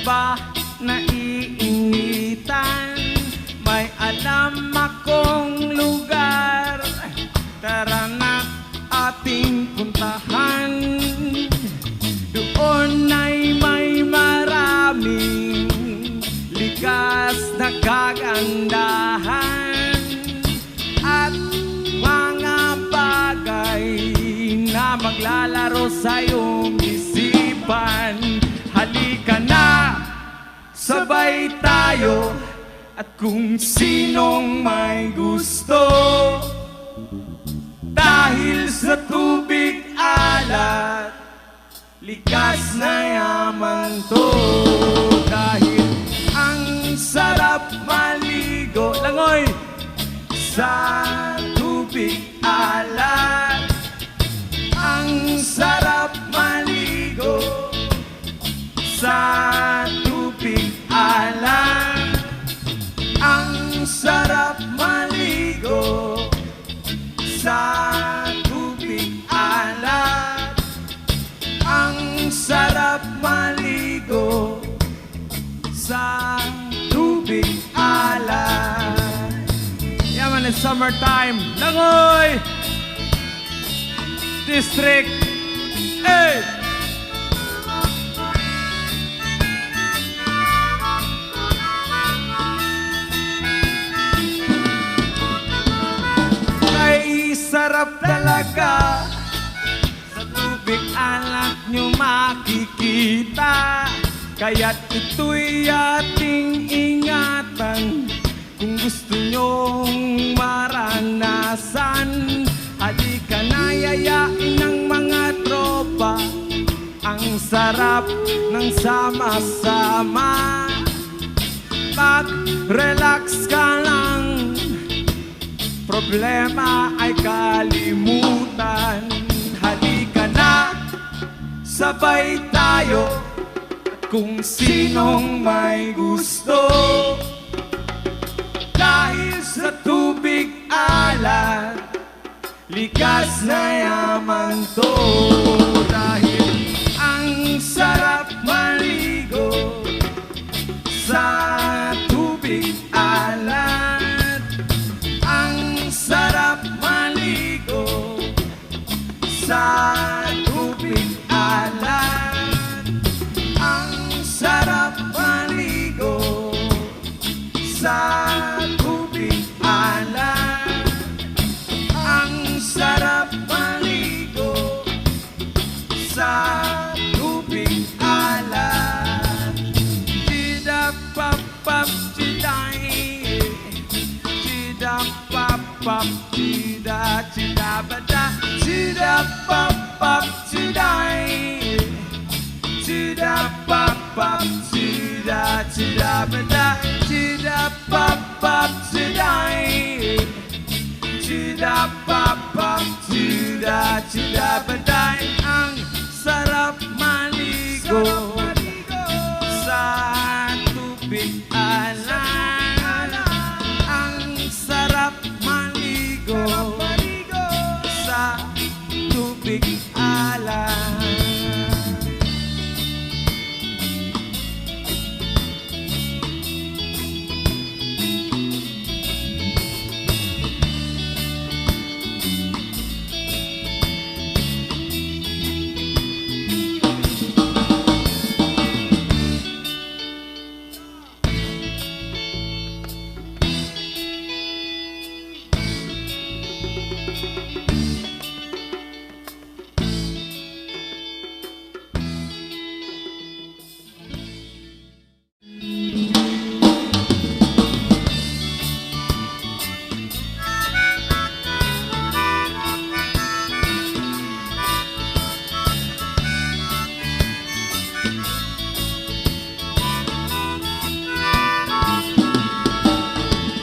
ba naiinitan? May alam akong lugar, tara na ating puntahan. Doon ay may maraming likas na kagandahan at mga bagay na maglalaro sa iyong isipan. Halika na, sabay tayo, at kung sinong may gusto, dahil sa tubig alat, likas na yaman to. Dahil ang sarap maligo, langoy, sa tubig alat. Ang sarap maligo sa tubig alat. Ang sarap maligo sa tubig alat. Ang sarap maligo sa tubig alat. Yaman, it's summertime. Langoy! District. Hey! Kay sarap talaga, sa tubig alat nyo makikita. Kaya't ito'y ating ingatan kung gusto nyong maranasan. Halika na, yayain ng mga tropa, ang sarap ng sama-sama. Mag-relax ka lang, problema ay kalimutan. Halika na, sabay tayo, kung sinong may gusto, dahil sa tubig alat, likas na yaman to. Dahil ang sarap maligo sa tubig alat. Ang sarap maligo sa tubig alat. Ang sarap maligo sa tubig alat. Ang sarap maligo sa tubig alat. Chida-pap-pap, chiday. Chida-pap-pap, chida, chida-bada. Chida-pap-pap, chiday. Chida-pap-pap, chida, chida-bada. Chida-pap-pap, chiday. Chida-pap-pap, chida, chida-baday. Ang sarap maligo sa tubig alat. Ang sarap maligo sa tubig alat.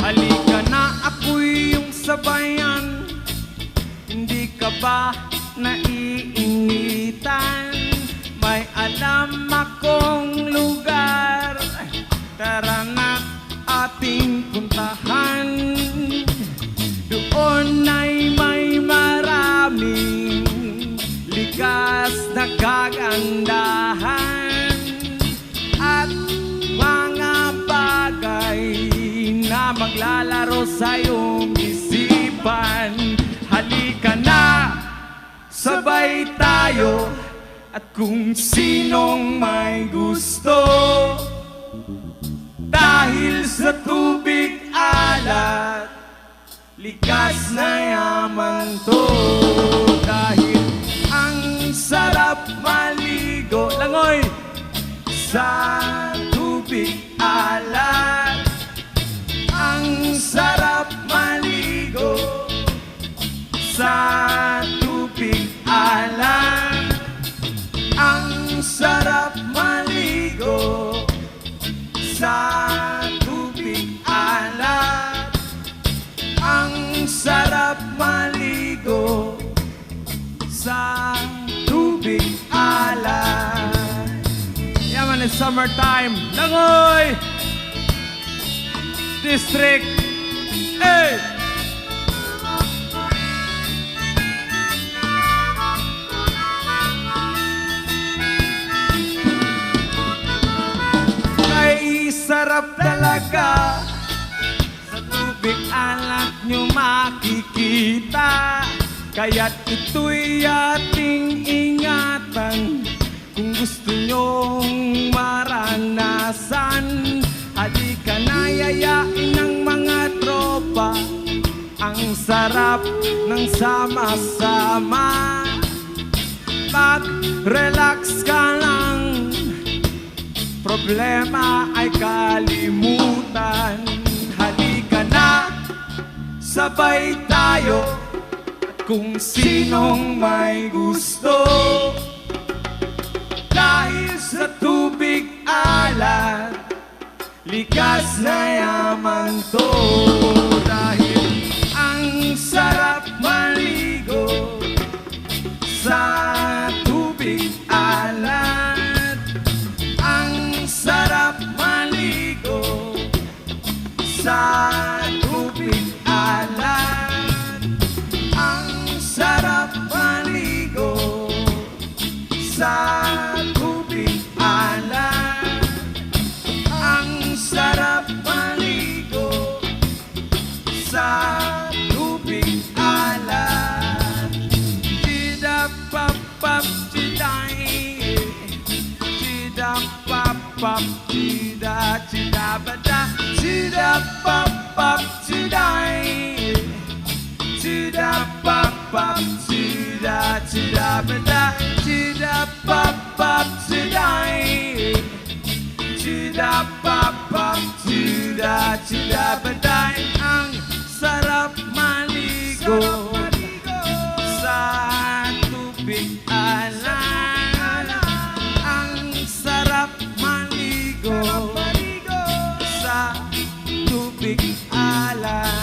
Halika na, ako'y iyong sabayan. Hindi ka ba naiinitan? May alam akong lugar, tara na ating puntahan. Doon ay may maraming likas na kagandahan at sabay tayo at kung sinong may gusto. Dahil sa tubig alat, likas na yaman to. Dahil ang sarap maligo, langoy, sa tubig alat. Ang sarap maligo sa tubig alat. Ang sarap maligo sa tubig alat. Ang sarap maligo sa tubig alat. Yaman, it's summertime. Langoy! District. Hey! Ay, sarap talaga. Sa tubig alat nyo makikita. Kaya't ito'y ating ingatan. Kung gusto nyong maranasan, halika na, yayain ng mga tropa. Ang sarap ng sama-sama. Mag-relax ka lang, problema ay kalimutan. Halika na, sabay tayo at kung sinong may gusto. Dahil sa tubig alat, likas na yaman to. Dahil ang sarap maligo sa tubig alat. Ang sarap maligo sa tubig alat. Ang sarap maligo sa tubig alat. Ang sarap maligo sa tubig alat. Chida-pap-pap, chiday. Chida-pap-pap, chida, chida-bada. Chida-pap-pap, chiday. Chida-pap-pap, chida, chida-bada. Chida-pap-pap, chiday. Chida-pap-pap, chida, chida-baday. Ang sarap maligo sa tubig alat. Ang sarap maligo sa tubig alat.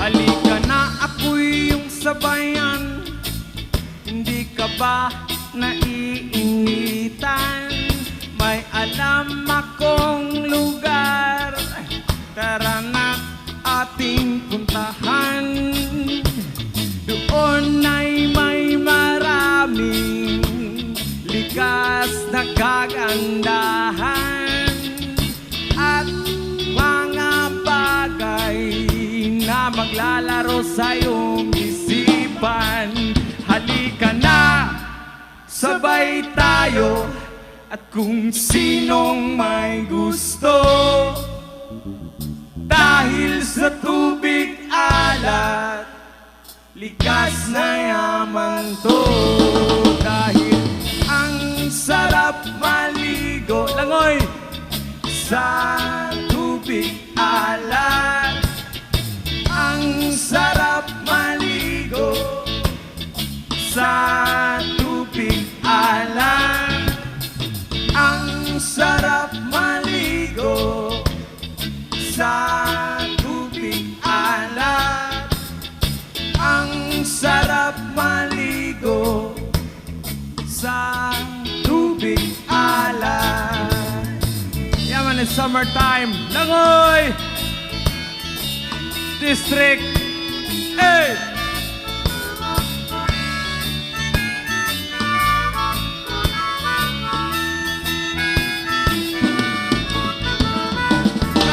Halika na, ako'y iyong sabayan. Hindi ka ba naiinitan? May alam akong lugar, tara na ating puntahan. Doon ay may maraming likas na kagandahan at mga bagay na maglalaro sa iyong isipan. Halika na, sabay tayo at kung sinong may gusto. Dahil sa tubig alat, likas na yaman to. Dahil ang sarap maligo, langoy, sa tubig tubig alat. Ang sarap maligo sa tubig alat. Ang sarap maligo sa tubig alat. Ang sarap maligo sa tubig alat. Yeah man, it's summertime. Langoy! District 8.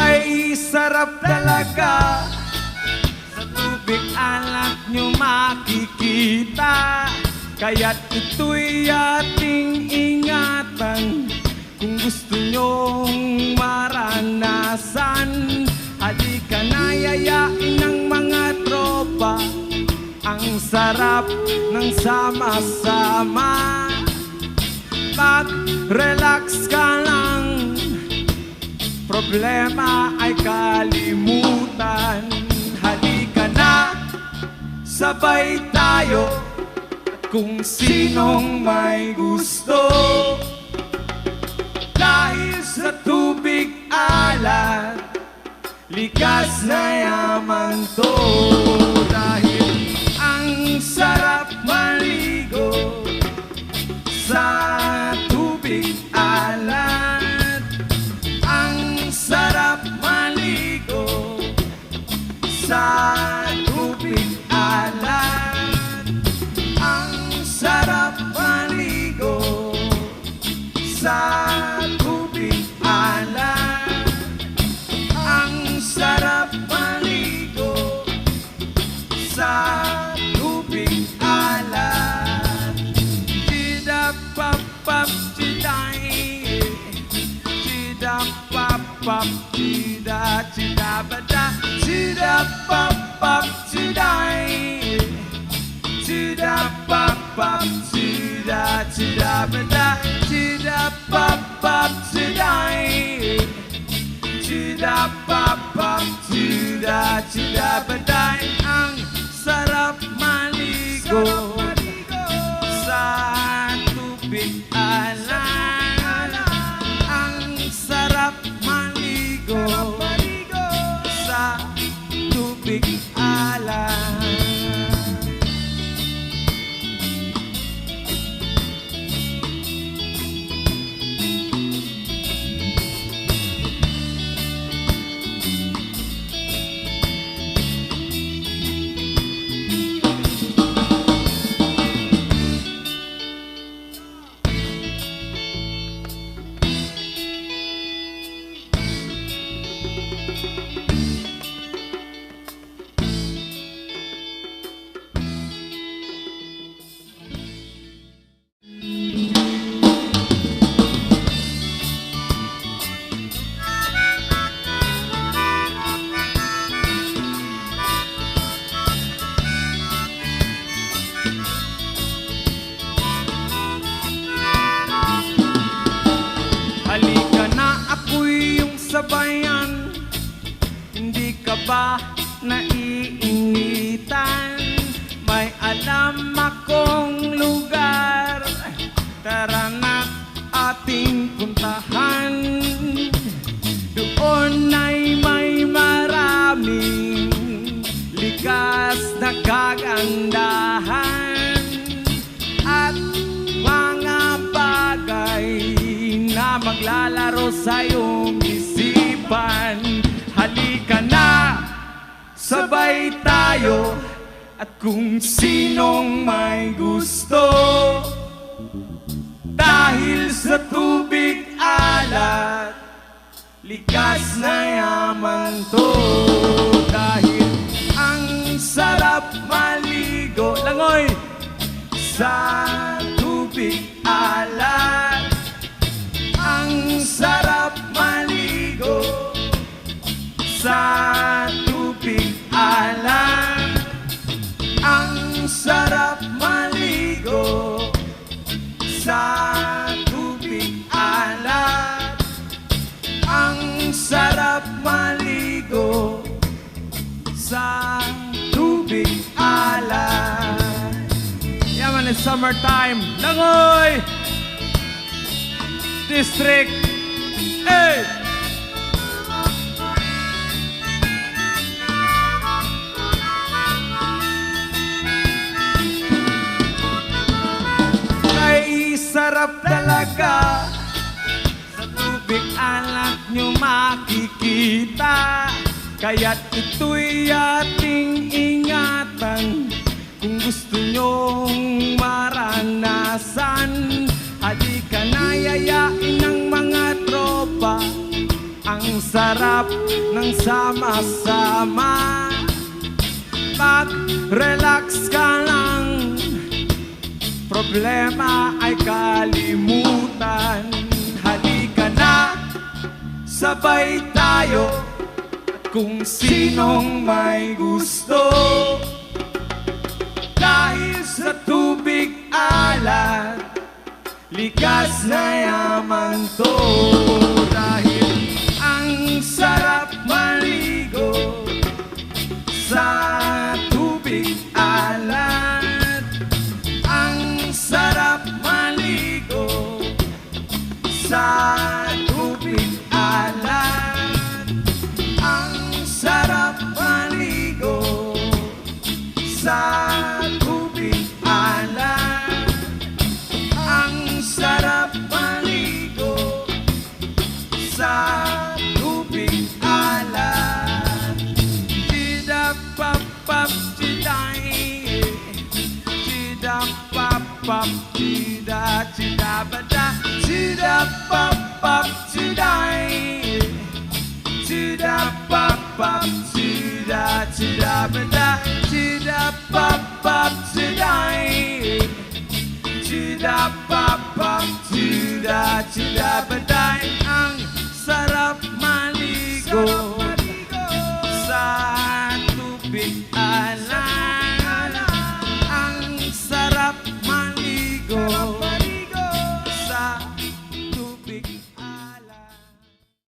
Ay sarap talaga, sa tubig alat nyo makikita. Kaya't ito'y ating ingatan, kung gusto nyong maranasan. Halika na, yayain ng mga tropa, ang sarap ng sama-sama. Mag-relax ka lang, problema ay kalimutan. Halika na, sabay tayo, at kung sinong may gusto. Dahil sa tubig alat, likas na yaman to. Dahil ang sarap maligo sa tubig alat. Ang sarap maligo sa tubig alat. Ang sarap maligo sa tubig alat. Ang sarap maligo sa tubig alat. Chida-pap-pap, chiday. Chida-pap-pap, chida, chida-bada. Chida-pap-pap, chiday. Chida-pap-pap, chida, chida-bada. Chida-pap-pap, chiday. Chida-pap-pap, chida, chida-baday. Ang sarap maligo sa tubig alat. Ang sarap maligo sa tubig alat. Halika na, ako'y iyong sabayan. Hindi ka ba naiinitan? May alam akong lugar, tara na ating puntahan. Doon ay may maraming likas na kagandahan at mga bagay na maglalaro sa iyong isipan. Halika na, sabay tayo, at kung sinong may gusto. Dahil sa tubig alat, likas na yaman to. Dahil ang sarap maligo, langoy, sa tubig alat. Ang sarap maligo sa tubig alat. Ang sarap maligo sa tubig alat. Ang sarap maligo summertime. Langoy! District 8. Ay sarap talaga, sa tubig alat nyo makikita. Kaya't ito'y ating ingatan, kung gusto nyong maranasan. Halika na, yayain ng mga tropa, ang sarap ng sama-sama. Mag-relax ka lang, problema ay kalimutan. Halika na, sabay tayo, kung sinong may gusto. Dahil sa tubig alat, likas na yaman to. Dahil ang sarap maligo sa tubig alat. Ang sarap maligo sa tubig alat. Ang sarap maligo sa tubig alat. Ang sarap maligo sa tubig alat. Chida-pap-pap, chiday. Chida-pap-pap, chida, chida-bada. Chida-pap-pap, chiday. Chida-pap-pap, chida, chida-bada. Chida-pap-pap, chiday. Chida-pap-pap, chida, chida-bada. Ang sarap maligo